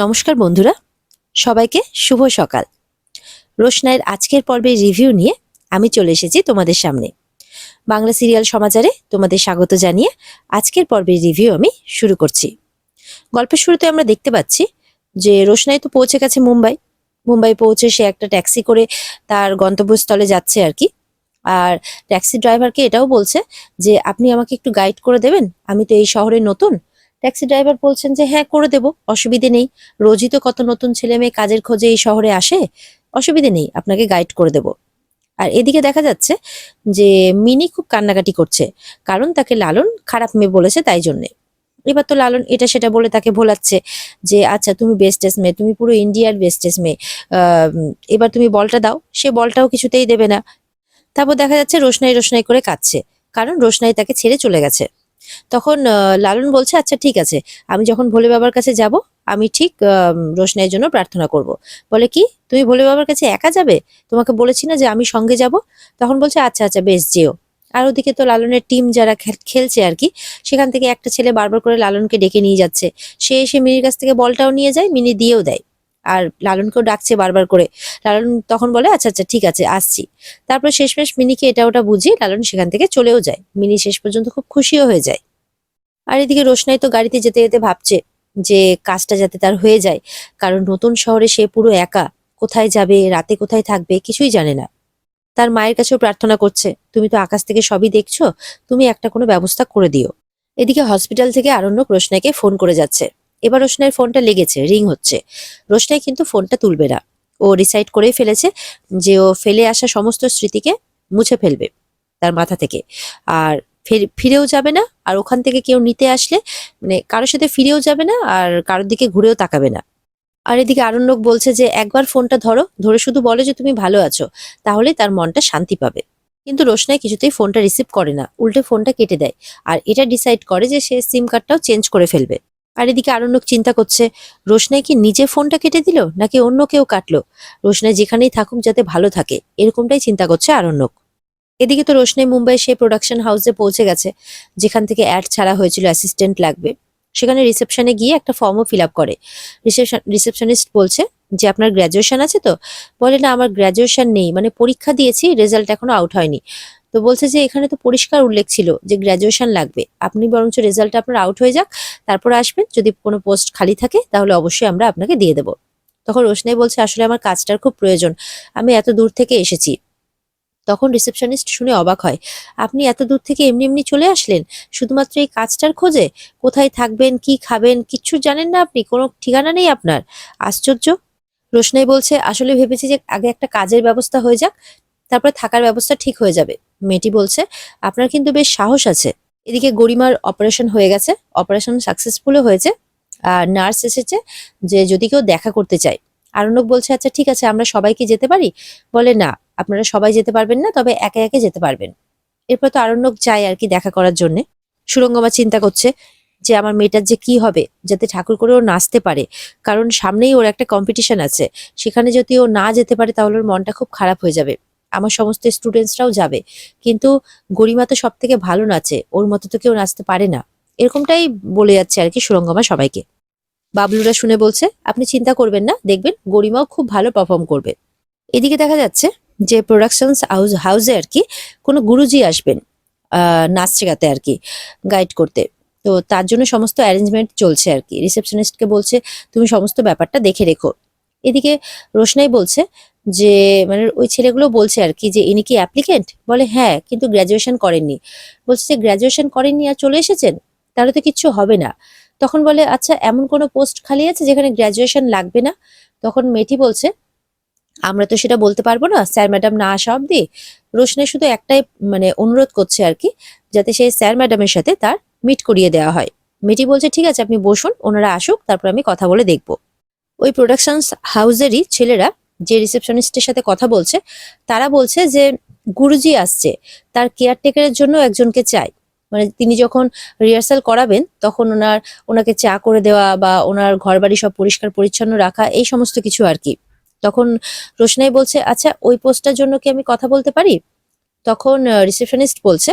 নমস্কার বন্ধুরা, সবাইকে শুভ সকাল। রোশনাইয়ের আজকের পর্বের রিভিউ নিয়ে আমি চলে এসেছি তোমাদের সামনে। বাংলা সিরিয়াল সমাচারে তোমাদের স্বাগত জানিয়ে আজকের পর্বের রিভিউ আমি শুরু করছি। গল্পের শুরুতে আমরা দেখতে পাচ্ছি যে রোশনাই তো পৌঁছে গেছে মুম্বাই পৌঁছে সে একটা ট্যাক্সি করে তার গন্তব্যস্থলে যাচ্ছে আর কি। আর ট্যাক্সি ড্রাইভারকে এটাও বলছে যে আপনি আমাকে একটু গাইড করে দেবেন, আমি তো এই শহরে নতুন। ট্যাক্সি ড্রাইভার বলছেন যে হ্যাঁ, করে দেব, অসুবিধে নেই। রোজই তো কত নতুন ছেলে মেয়ে কাজের খোঁজে এই শহরে আসে, অসুবিধে নেই, আপনাকে গাইড করে দেব। আর এদিকে দেখা যাচ্ছে যে মিনি খুব কান্নাকাটি করছে, কারণ তাকে লালন খারাপ মেয়ে বলেছে তাই জন্যে। এবার তো লালন এটা সেটা বলে তাকে ভোলাচ্ছে যে আচ্ছা তুমি বেস্টেস্ট মেয়ে, তুমি পুরো ইন্ডিয়ার বেস্টেস্ট মেয়ে, এবার তুমি বলটা দাও। সে বলটাও কিছুতেই দেবে না। তারপর দেখা যাচ্ছে রোশনাই রোশনাই করে কাঁদছে, কারণ রোশনাই তাকে ছেড়ে চলে গেছে। তখন লালন বলছে আচ্ছা ঠিক আছে, আমি যখন ভোলে বাবার কাছে যাব আমি ঠিক রোশনাইয়ের জন্য প্রার্থনা করব। বলে কি, তুমি ভোলে বাবার কাছে একা যাবে? তোমাকে বলেছি না যে আমি সঙ্গে যাব? তখন বলছে আচ্ছা আচ্ছা বেশ, যেও। আর ওদিকে তো লালনের টিম যারা খেলছে আর কি, সেখান থেকে একটা ছেলে বারবার করে লালনকে ডেকে নিয়ে যাচ্ছে। সে এসে মিনির কাছ থেকে বলটাও নিয়ে যায়, মিনি দিয়েও দেয়। আর লালনকেও ডাকছে বারবার করে। লালন তখন বলে আচ্ছা আচ্ছা ঠিক আছে, আসছি। তারপর শেষমেশ মিনিকে এটা ওটা বুঝিয়ে লালন সেখান থেকে চলেও যায়। মিনি শেষ পর্যন্ত খুব খুশিও হয়ে যায়। আর এদিকে রোশনাই তো গাড়িতে যেতে যেতে ভাবছে যে কাজটা যাতে তার হয়ে যায়, কারণ নতুন শহরে সে পুরো একা, কোথায় যাবে, রাতে কোথায় থাকবে, কিছুই জানে না। তার মায়ের কাছেও প্রার্থনা করছে, তুমি তো আকাশ থেকে সবই দেখছো, তুমি একটা কোনো ব্যবস্থা করে দিও। এদিকে হসপিটাল থেকে আরণ্যক রোশনাইকে ফোন করে যাচ্ছে। এবার রোশনাইয়ের ফোনটা লেগেছে, রিং হচ্ছে। রোশনাই কিন্তু ফোনটা তুলবে না। ও ডিসাইড করেই ফেলেছে যে ও ফেলে আসা সমস্ত স্মৃতিকে মুছে ফেলবে তার মাথা থেকে। আর ফিরেও যাবে না, আর ওখান থেকে কেউ নিতে আসলে মানে কারোর সাথে ফিরেও যাবে না, আর কারোর দিকে ঘুরেও তাকাবে না। আর এদিকে আরণ্যক বলছে যে একবার ফোনটা ধরো, ধরে শুধু বলো যে তুমি ভালো আছো, তাহলে তার মনটা শান্তি পাবে। কিন্তু রোশনাই কিছুতেই ফোনটা রিসিভ করে না, উল্টে ফোনটা কেটে দেয়। আর এটা ডিসাইড করে যে সে সিম কার্ডটাও চেঞ্জ করে ফেলবে। আর এদিকে আরণ্যক চিন্তা করছে, রোশনাই কি নিজে ফোনটা কেটে দিল নাকি অন্য কেউ কাটলো? রোশনাই যেখানেই থাকুক যাতে ভালো থাকে, এরকমটাই চিন্তা করছে আরণ্যক। এদিকে তো রোশনাই মুম্বাই সেই প্রোডাকশন হাউসে পৌঁছে গেছে যেখান থেকে অ্যাড ছাড়া হয়েছিল অ্যাসিস্ট্যান্ট লাগবে। সেখানে রিসেপশনে গিয়ে একটা ফর্মও ফিল আপ করে। রিসেপশনিস্ট বলছে যে আপনার গ্র্যাজুয়েশন আছে তো? বলে না, আমার গ্র্যাজুয়েশন নেই, মানে পরীক্ষা দিয়েছি, রেজাল্ট এখনো আউট হয়নি। তো বলছে যে এখানে তো পরিষ্কার উল্লেখ ছিল যে গ্র্যাজুয়েশন লাগবে, আপনি বরঞ্চ রেজাল্ট আপনার আউট হয়ে যাক, তারপরে আসবেন, যদি কোনো পোস্ট খালি থাকে তাহলে অবশ্যই আমরা আপনাকে দিয়ে দেবো। তখন রোশনাই বলছে আসলে আমার কাজটার খুব প্রয়োজন, আমি এত দূর থেকে এসেছি। তখন রিসেপশনিস্ট শুনে অবাক হয়, আপনি এত দূর থেকে এমনি এমনি চলে আসলেন শুধুমাত্র এই কাজটার খোঁজে? কোথায় থাকবেন, কি খাবেন, কিচ্ছু জানেন না আপনি? কোনো ঠিকানা নেই আপনার? আশ্চর্য। রোশনাই বলছে আসলে ভেবেছি যে আগে একটা কাজের ব্যবস্থা হয়ে যাক, তারপরে থাকার ব্যবস্থা ঠিক হয়ে যাবে। মেয়েটি বলছে আপনার কিন্তু বেশ সাহস আছে। এদিকে গরিমার অপারেশন হয়ে গেছে, অপারেশন সাকসেসফুলও হয়েছে। আর নার্স এসেছে যে যদি কেউ দেখা করতে চায়। আরণ্যক বলছে আচ্ছা ঠিক আছে, আমরা সবাইকে যেতে পারি? বলে না, আপনারা সবাই যেতে পারবেন না, তবে একে একে যেতে পারবেন। এরপর তো আরণ্যক যায় আর কি দেখা করার জন্যে। সুরঙ্গমা চিন্তা করছে যে আমার মেয়েটার যে কি হবে, যাতে ঠাকুর করে ও নাচতে পারে, কারণ সামনেই ওর একটা কম্পিটিশন আছে। সেখানে যদি ও না যেতে পারে তাহলে ওর মনটা খুব খারাপ হয়ে যাবে। আমার সমস্ত স্টুডেন্টসরাও যাবে, কিন্তু গরিমা তো সব থেকে ভালো নাচে, ওর মতো তো কেউ নাচতে পারে না। এরকমটাই বলে যাচ্ছে আর কি সুরঙ্গমা সবাইকে। বাবলুরা শুনে বলছে আপনি চিন্তা করবেন না, দেখবেন গরিমাও খুব ভালো পারফর্ম করবে। এদিকে দেখা যাচ্ছে যে প্রোডাকশন হাউসে আর কি কোনো গুরুজি আসবেন নাচ শেখাতে আর কি, গাইড করতে। তো তার জন্য সমস্ত অ্যারেঞ্জমেন্ট চলছে আর কি। রিসেপশনিস্টকে বলছে তুমি সমস্ত ব্যাপারটা দেখে রেখো। এদিকে রোশনাই বলছে যে মানে ওই ছেলেগুলো বলছে আর কি যে ইনি কি অ্যাপ্লিকেন্ট? বলে হ্যাঁ, কিন্তু গ্র্যাজুয়েশন করেননি। বলছে যে গ্র্যাজুয়েশন করেননি আর চলে এসেছেন, তাহলে তো কিচ্ছু হবে না। তখন বলে আচ্ছা এমন কোনো পোস্ট খালি আছে যেখানে গ্র্যাজুয়েশন লাগবে না? তখন মেয়েটি বলছে আমরা তো সেটা বলতে পারবো না স্যার ম্যাডাম না আসা অব্দি। রোশনাই শুধু একটাই মানে অনুরোধ করছে আর কি, যাতে সেই স্যার ম্যাডামের সাথে তার মিট করিয়ে দেওয়া হয়। মেয়েটি বলছে ঠিক আছে, আপনি বসুন, ওনারা আসুক, তারপর আমি কথা বলে দেখব। ওই প্রোডাকশন হাউসেরই ছেলেরা যে রিসেপশনিস্টের সাথে কথা বলছে, তারা বলছে যে গুরুজি আসছে, তার কেয়ারটেকারের জন্য একজনকে চাই। মানে তিনি যখন রিহার্সাল করাবেন তখন ওনাকে চা করে দেওয়া বা ওনার ঘর বাড়ি সব পরিষ্কার পরিচ্ছন্ন রাখা, এই সমস্ত কিছু আর কি। তখন রোশনাই বলছে আচ্ছা ওই পোস্টটার জন্য কি আমি কথা বলতে পারি? তখন রিসেপশনিস্ট বলছে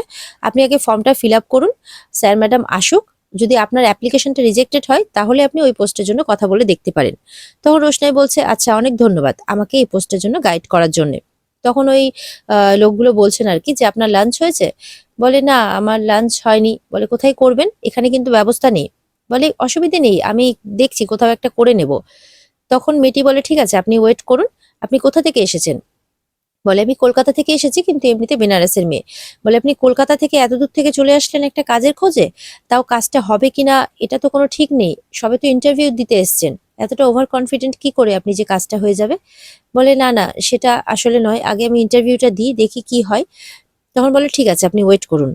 আপনি আগে ফর্মটা ফিল আপ করুন, স্যার ম্যাডাম আসুক, যদি আপনার অ্যাপ্লিকেশনটা রিজেক্টেড হয় তাহলে আপনি ওই পোস্টের জন্য কথা বলে দেখতে পারেন। তখন রোশনাই বলছে, আচ্ছা অনেক ধন্যবাদ আমাকে এই পোস্টের জন্য গাইড করার জন্য। তখন ওই লোকগুলো বলছেন আর কি যে আপনার লাঞ্চ হয়েছে? বলে না আমার লাঞ্চ হয়নি। বলে কোথায় করবেন? এখানে কিন্তু ব্যবস্থা নেই। বলে অসুবিধে নেই, আমি দেখছি কোথাও একটা করে নেব। তখন মেয়েটি বলে ঠিক আছে আপনি ওয়েট করুন। আপনি কোথা থেকে এসেছেন? বলে আমি কলকাতা থেকে এসেছি, কিন্তু এমনিতে বেনারসের মেয়ে। বলে আপনি কলকাতা থেকে এত দূর থেকে চলে আসলেন একটা কাজের খোঁজে? তাও কাজটা হবে কিনা এটা তো কোনো ঠিক নেই, সবে তো ইন্টারভিউ দিতে এসছেন, এতটা ওভার কনফিডেন্ট কি করে আপনি যে কাজটা হয়ে যাবে? বলে না না সেটা আসলে নয়, আগে আমি ইন্টারভিউটা দিই দেখি কি হয়। তখন বলে ঠিক আছে আপনি ওয়েট করুন।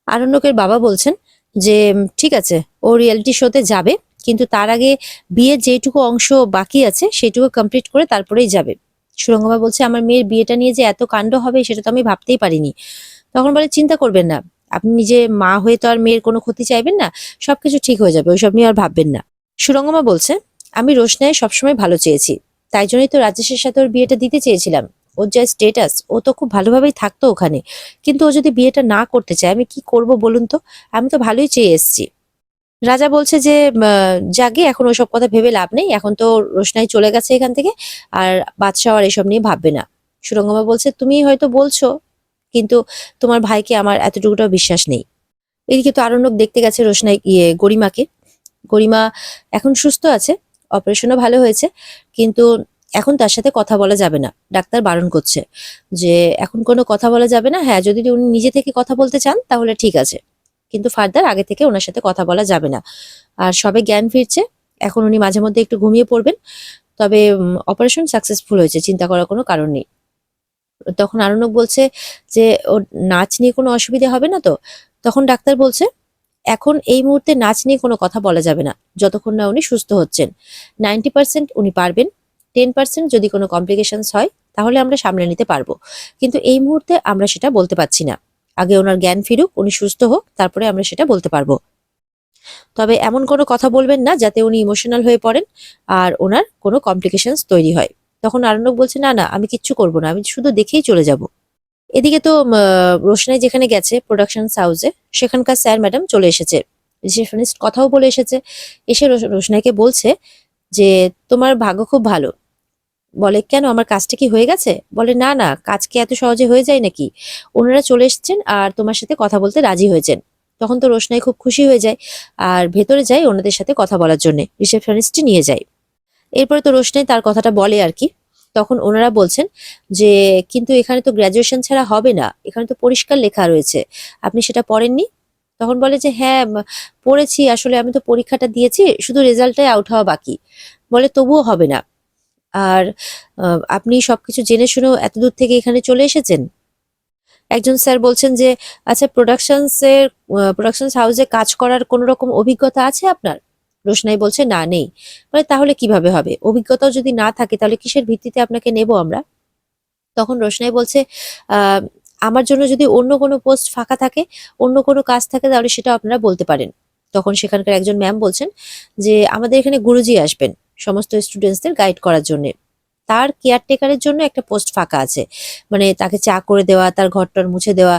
আরণ্যকের বাবা বলছেন যে ঠিক আছে ও রিয়েলিটি শোতে যাবে, কিন্তু তার আগে বিয়ের যেটুকু অংশ বাকি আছে সেটুকু কমপ্লিট করে তারপরেই যাবে। সুরঙ্গমা বলছে আমার মেয়ের বিয়েটা নিয়ে যে এত কাণ্ড হবে সেটা তো আমি ভাবতেই পারিনি। তখন বলে চিন্তা করবেন না, আপনি নিজে মা হয়ে তো আর মেয়ের কোনো ক্ষতি চাইবেন না, সবকিছু ঠিক হয়ে যাবে, ওইসব নিয়ে আর ভাববেন না। সুরঙ্গমা বলছে আমি রোশনাই সবসময় ভালো চেয়েছি, তাই জন্যই তো রাজেশের সাথে ওর বিয়েটা দিতে চেয়েছিলাম। ওর যা স্টেটাস ও তো খুব ভালোভাবেই থাকতো ওখানে, কিন্তু ও যদি বিয়েটা না করতে চায় আমি কি করব বলুন তো? আমি তো ভালোই চেয়ে এসেছি। রাজা বলছে যে যাগে এখন ওসব কথা ভেবে লাভ নেই, এখন তো রোশনাই চলে গেছে এখান থেকে, আর বাদশাহ আর এসব নিয়ে ভাববে না। সুরঙ্গমা বলছে তুমি হয়তো বলছো, কিন্তু তোমার ভাইকে আমার এতটুকুটাও বিশ্বাস নেই। এদিকে তো আরণ্যক দেখতে গেছে রোশনাই গরিমাকে। গরিমা এখন সুস্থ আছে, অপারেশনও ভালো হয়েছে, কিন্তু এখন তার সাথে কথা বলা যাবে না, ডাক্তার বারণ করছে যে এখন কোনো কথা বলা যাবে না। হ্যাঁ যদি উনি নিজে থেকে কথা বলতে চান তাহলে ঠিক আছে, কিন্তু ফার্দার আগে থেকে ওনার সাথে কথা বলা যাবে না। আর সবে জ্ঞান ফিরছে, এখন উনি মাঝে মধ্যে একটু ঘুমিয়ে পড়বেন। তবে অপারেশন সাকসেসফুল হয়েছে, চিন্তা করার কোনো কারণ নেই। তখন আরণ্যক বলছে যে ওর নাচ নিয়ে কোনো অসুবিধা হবে না তো? তখন ডাক্তার বলছে এখন এই মুহূর্তে নাচ নিয়ে কোনো কথা বলা যাবে না, যতক্ষণ না উনি সুস্থ হচ্ছেন। 90% উনি পারবেন, 10% যদি কোনো কমপ্লিকেশনস হয় তাহলে আমরা সামলে নিতে পারবো, কিন্তু এই মুহূর্তে আমরা সেটা বলতে পারছি না। আগে ওনার জ্ঞান ফিরুক, উনি সুস্থ হোক, তারপরে আমরা সেটা বলতে পারবো। তবে এমন কোনো কথা বলবেন না যাতে উনি ইমোশনাল হয়ে পড়েন আর ওনার কোনো কমপ্লিকেশনস তৈরি হয়। তখন আরণ্যক বলছে না না আমি কিচ্ছু করবো না, আমি শুধু দেখেই চলে যাব। এদিকে তো রোশনাই যেখানে গেছে প্রোডাকশন হাউসে, সেখানকার স্যার ম্যাডাম চলে এসেছে, রিসেপশনিস্ট কথাও বলে এসেছে। এসে রোশনাইকে বলছে যে তোমার ভাগ্য খুব ভালো। বলে কেন, আমার কাজটা কি হয়ে গেছে? বলে না না, কাজ কি এত সহজে হয়ে যায় নাকি? ওনারা চলে এসেছেন আর তোমার সাথে কথা বলতে রাজি হয়েছেন। তখন তো রোশনাই খুব খুশি হয়ে যায় আর ভেতরে যায় ওনাদের সাথে কথা বলার জন্য, রিসেপশনিস্টই নিয়ে যায়। এরপরে তো রোশনাই তার কথাটা বলে আর কি। তখন ওনারা বলছেন যে কিন্তু এখানে তো গ্র্যাজুয়েশন ছাড়া হবে না, এখানে তো পরিষ্কার লেখা রয়েছে, আপনি সেটা পড়েননি? তখন বলে যে হ্যাঁ পড়েছি, আসলে আমি তো পরীক্ষাটা দিয়েছি, শুধু রেজাল্টটাই আউট হওয়া বাকি। বলে তবুও হবে না। আর আপনি সবকিছু জেনে শুনেও এত দূর থেকে এখানে চলে এসেছেন। একজন স্যার বলছেন যে আচ্ছা প্রোডাকশন হাউসে কাজ করার কোনো রকম অভিজ্ঞতা আছে আপনার? রোশনাই বলছে না নেই। মানে তাহলে কিভাবে হবে, অভিজ্ঞতাও যদি না থাকে তাহলে কিসের ভিত্তিতে আপনাকে নেব আমরা? তখন রোশনাই বলছে আহ আমার জন্য যদি অন্য কোনো পোস্ট ফাঁকা থাকে, অন্য কোনো কাজ থাকে, তাহলে সেটা আপনারা বলতে পারেন। তখন সেখানকার একজন ম্যাম বলছেন যে আমাদের এখানে গুরুজি আসবেন সমস্ত স্টুডেন্টসদের গাইড করার জন্য, তার কেয়ারটেকারের জন্য একটা পোস্ট ফাঁকা আছে, মানে তাকে চা করে দেওয়া, তার ঘরটর মুছে দেওয়া।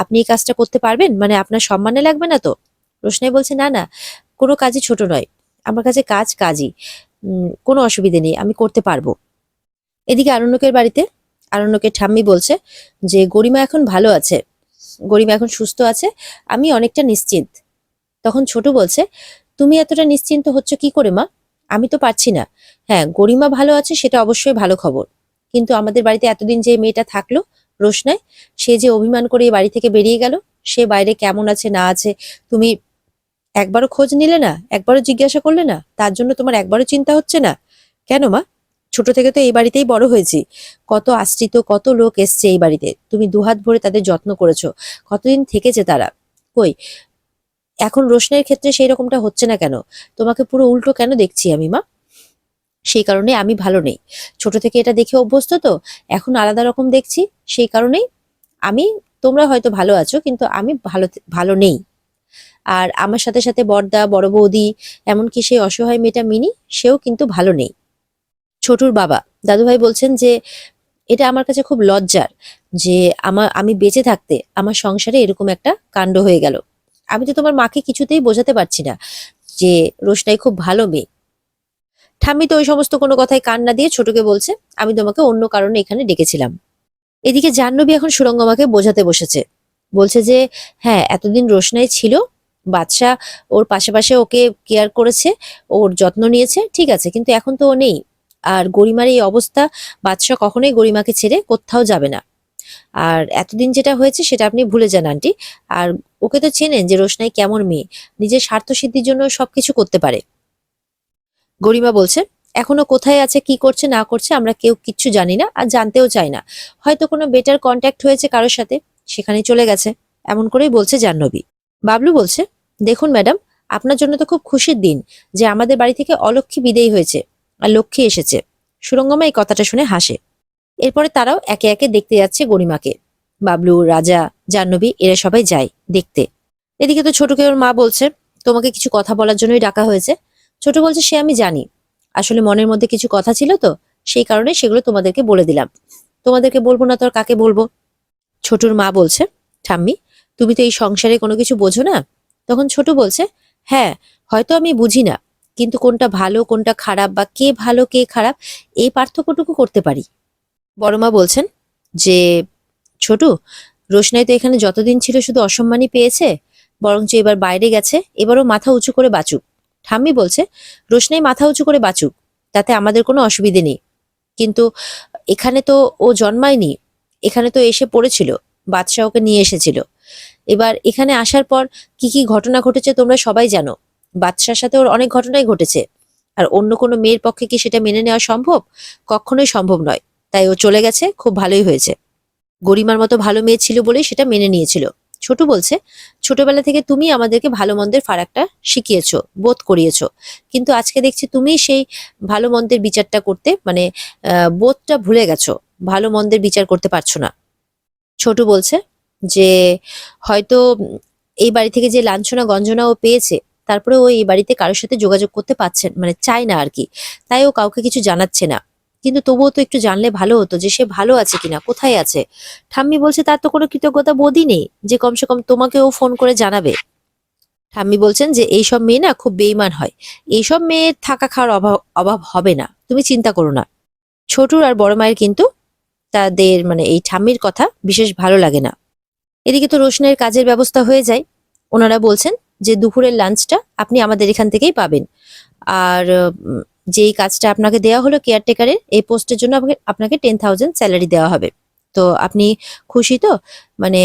আপনি এই কাজটা করতে পারবেন? মানে আপনার সম্মানে লাগবে না তো? রোশনাই বলছে না না, কোনো কাজই ছোট নয়, আমার কাছে কাজ কাজই, কোনো অসুবিধে নেই, আমি করতে পারবো। এদিকে আরণ্যকের বাড়িতে আরণ্যকের ঠাম্মি বলছে যে গরিমা এখন ভালো আছে, গরিমা এখন সুস্থ আছে, আমি অনেকটা নিশ্চিন্ত। তখন ছোট বলছে তুমি এতটা নিশ্চিন্ত হচ্ছ কি করে মা? আমি তো পারছি না। হ্যাঁ গরিমা ভালো আছে সেটা অবশ্যই ভালো খবর, কিন্তু আমাদের বাড়িতে এতদিন যে মেয়েটা থাকলো রোশনাই, সে যে অভিমান করে এই বাড়ি থেকে বেরিয়ে গেল, সে বাইরে কেমন আছে না আছে তুমি একবারও খোঁজ নিলে না, একবারও জিজ্ঞাসা করলে না, তার জন্য তোমার একবারও চিন্তা হচ্ছে না? কেন মা? ছোট থেকে তো এই বাড়িতেই বড় হয়েছি, কত আশ্রিত কত লোক এসছে এই বাড়িতে, তুমি দুহাত ভরে তাদের যত্ন করেছো, কতদিন থেকেছে তারা, কই এখন রোশনের ক্ষেত্রে সেই রকমটা হচ্ছে না কেন? তোমাকে পুরো উল্টো কেন দেখছি আমি মা? সেই কারণে আমি ভালো নেই, ছোট থেকে এটা দেখে অভ্যস্ত তো, এখন আলাদা রকম দেখছি, সেই কারণেই আমি, তোমরা হয়তো ভালো আছো কিন্তু আমি ভালো ভালো নেই। আর আমার সাথে সাথে বড়দা বড় বৌদি, এমনকি সেই অসহায় মেয়েটা মিনি, সেও কিন্তু ভালো নেই। ছোটুর বাবা দাদুভাই বলছেন যে এটা আমার কাছে খুব লজ্জার যে আমি বেঁচে থাকতে আমার সংসারে এরকম একটা কাণ্ড হয়ে গেল। আমি তো তোমার মাকে কিছুতেই বোঝাতে পারছি না যে রোশনাই খুব ভালো মেয়ে। ঠাম্মি তো ওই সমস্ত কোনো কথায় কান না দিয়ে ছোটকে বলছে, আমি তোমাকে অন্য কারণে এখানে ডেকেছিলাম। এদিকে জাহ্নবী এখন সুরঙ্গমাকে বোঝাতে বসেছে, বলছে যে হ্যাঁ, এতদিন রোশনাই ছিল, বাদশা ওর পাশে পাশে ওকে কেয়ার করেছে, ওর যত্ন নিয়েছে, ঠিক আছে, কিন্তু এখন তো ও নেই। আর গরিমার এই অবস্থা, বাদশা কখনোই গরিমাকে ছেড়ে কোথাও যাবে না। আর এতদিন যেটা হয়েছে সেটা আপনি ভুলে যান আন্টি। আর ওকে তো চেনেন যে রোশনাই কেমন মেয়ে, নিজের স্বার্থ সিদ্ধির জন্য সবকিছু করতে পারে। গরিমা বলছে, এখনো কোথায় আছে, কি করছে না করছে আমরা কেউ কিচ্ছু জানি না, আর জানতেও চাই না। হয়তো কোনো বেটার কন্ট্যাক্ট হয়েছে কারোর সাথে, সেখানেই চলে গেছে। এমন করেই বলছে জাহ্নবী। বাবলু বলছে, দেখুন ম্যাডাম, আপনার জন্য তো খুব খুশির দিন যে আমাদের বাড়ি থেকে অলক্ষ্মী বিদেয়ী হয়েছে আর লক্ষ্মী এসেছে। সুরঙ্গমা এই কথাটা শুনে হাসে। এরপরে তারাও একে একে দেখতে যাচ্ছে গরিমাকে। বাবলু, রাজা, জাহ্নবী এরা সবাই যায় দেখতে। এদিকে তো ছোটকে ওর মা বলছে, তোমাকে কিছু কথা বলার জন্যই ডাকা হয়েছে। ছোট বলছে, সে আমি জানি, আসলে মনের মধ্যে কিছু কথা ছিল তো, সেই কারণে সেগুলো তোমাদেরকে বলে দিলাম। তোমাদেরকে বলবো না তো আর কাকে বলবো। ছোটুর মা বলছে, ঠাম্মি, তুমি তো এই সংসারে কোনো কিছু বোঝো না। তখন ছোট বলছে, হ্যাঁ, হয়তো আমি বুঝি না, কিন্তু কোনটা ভালো কোনটা খারাপ বা কে ভালো কে খারাপ এই পার্থক্যটুকু করতে পারি। বড় মা বলছেন যে, ছোটু, রোশনাই তো এখানে যতদিন ছিল শুধু অসম্মানই পেয়েছে, বরঞ্চ এবার বাইরে গেছে, এবারও মাথা উঁচু করে বাঁচুক। ঠাম্মি বলছে, রোশনাই মাথা উঁচু করে বাঁচুক, তাতে আমাদের কোনো অসুবিধে নেই, কিন্তু এখানে তো ও জন্মায়নি, এখানে তো এসে পড়েছিল, বাদশা ওকে নিয়ে এসেছিল। এবার এখানে আসার পর কি কি ঘটনা ঘটেছে তোমরা সবাই জানো। বাদশার সাথে ওর অনেক ঘটনাই ঘটেছে, আর অন্য কোনো মেয়ের পক্ষে কি সেটা মেনে নেওয়া সম্ভব? কখনোই সম্ভব নয়। তাই ও চলে গেছে, খুব ভালোই হয়েছে। গরিমার মতো ভালো মেয়ে ছিল বলেই সেটা মেনে নিয়েছিল। ছোট বলছে, ছোটবেলা থেকে তুমি আমাদেরকে ভালো মন্দের ফারাকটা শিখিয়েছো, বোধ করিয়েছো, কিন্তু আজকে দেখছি তুমি সেই ভালো মন্দের বিচারটা করতে মানে বোধটা ভুলে গেছো, ভালো মন্দের বিচার করতে পারছো না। ছোট বলছে যে হয়তো এই বাড়ি থেকে যে লাঞ্ছনা গঞ্জনা ও পেয়েছে, তারপরে ও এই বাড়িতে কারোর সাথে যোগাযোগ করতে পারছে মানে চায় না আর কি, তাই ও কাউকে কিছু জানাচ্ছে না। কিন্তু তবুও তো একটু জানলে ভালো হতো যে সে ভালো আছে কিনা, কোথায় আছে। ঠাম্মি বলছে, তার তো কোনো কৃতজ্ঞতা বোধই নেই যে কমসে কম তোমাকেও ফোন করে জানাবে। ঠাম্মি বলছেন যে এইসব মেয়ে না খুব বেইমান হয়, এইসব মেয়ের থাকা খাওয়ার অভাব অভাব হবে না, তুমি চিন্তা করো না। ছোটুর আর বড় মায়ের কিন্তু তাদের মানে এই ঠাম্মির কথা বিশেষ ভালো লাগে না। এদিকে তো রোশনের কাজের ব্যবস্থা হয়ে যায়। ওনারা বলছেন যে দুপুরের লাঞ্চটা আপনি আমাদের এখান থেকেই পাবেন। আর যেই কাজটা আপনাকে দেওয়া হলো কেয়ারটেকারের এই পোস্টের জন্য আপনাকে 10,000 স্যালারি দেওয়া হবে। তো আপনি খুশি তো? মানে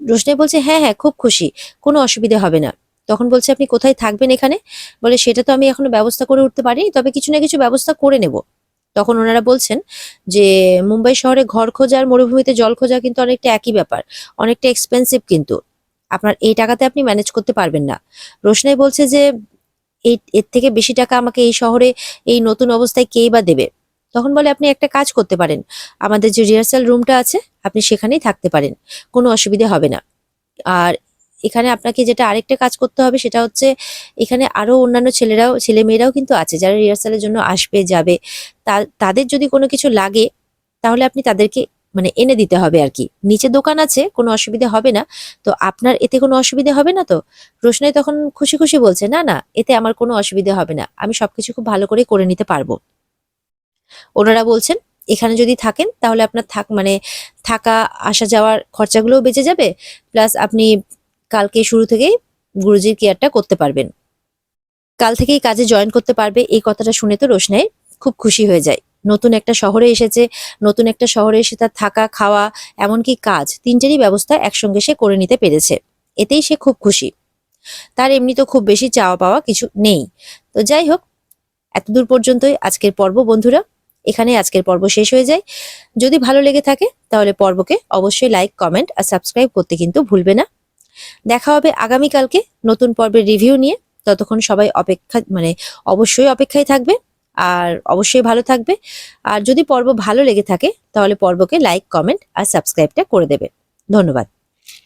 রোশনাই বলছে, হ্যাঁ হ্যাঁ, খুব খুশি, কোনো অসুবিধা হবে না। তখন বলছে, আপনি কোথায় থাকবেন এখানে? বলে, সেটা তো আমি এখনো ব্যবস্থা করে উঠতে পারিনি, তবে কিছু না কিছু ব্যবস্থা করে নেব। তখন ওনারা বলছেন যে মুম্বাই শহরে ঘর খোঁজা আর মরুভূমিতে জল খোঁজা কিন্তু অনেকটা একই ব্যাপার, অনেকটা এক্সপেন্সিভ, কিন্তু আপনার এই টাকাতে আপনি ম্যানেজ করতে পারবেন না। রোশনাই বলছে যে এর থেকে বেশি টাকা আমাকে এই শহরে এই নতুন অবস্থায় কেই বা দেবে। তখন বলে, আপনি একটা কাজ করতে পারেন, আমাদের যে রিহার্সাল রুমটা আছে আপনি সেখানেই থাকতে পারেন, কোনো অসুবিধা হবে না। আর এখানে আপনাকে যেটা আরেকটা কাজ করতে হবে সেটা হচ্ছে, এখানে আরো অন্যান্য ছেলে মেয়েরাও কিন্তু আছে যারা রিহার্সালের জন্য আসবে যাবে। তাদের যদি কোনো কিছু লাগে তাহলে আপনি তাদেরকে মানে এনে দিতে হবে আর কি। নিচে দোকান আছে, কোনো অসুবিধা হবে না। তো আপনার এতে কোনো অসুবিধা হবে না তো? রোশনাই তখন খুশি খুশি বলছে, না না, এতে আমার কোনো অসুবিধা হবে না, আমি সবকিছু খুব ভালো করে করে নিতে পারবো। ওনারা বলছেন, এখানে যদি থাকেন তাহলে আপনার মানে থাকা আসা যাওয়ার খরচাগুলোও বেঁচে যাবে, প্লাস আপনি কালকে শুরু থেকেই গুরুজির কেয়ারটা করতে পারবেন, কাল থেকেই কাজে জয়েন করতে পারবে। এই কথাটা শুনে তো রোশনাই খুব খুশি হয়ে যায়। নতুন একটা শহরে এসেছে, নতুন একটা শহরে এসে তার থাকা খাওয়া এমনকি কাজ তিনটেরই ব্যবস্থা একসঙ্গে সে করে নিতে পেরেছে, এতেই সে খুব খুশি। তার এমনি তো খুব বেশি চাওয়া পাওয়া কিছু নেই। তো যাই হোক, এতদূর পর্যন্তই আজকের পর্ব বন্ধুরা। এখানে আজকের পর্ব শেষ হয়ে যায়। যদি ভালো লেগে থাকে তাহলে পর্বকে অবশ্যই লাইক, কমেন্ট আর সাবস্ক্রাইব করতে কিন্তু ভুলবে না। দেখা হবে আগামীকালকে নতুন পর্বের রিভিউ নিয়ে। ততক্ষণ সবাই অবশ্যই অপেক্ষায় থাকবে আর অবশ্যই ভালো থাকবে। আর যদি পর্ব ভালো লেগে থাকে তাহলে পর্বকে লাইক, কমেন্ট আর সাবস্ক্রাইবটা করে দেবে। ধন্যবাদ।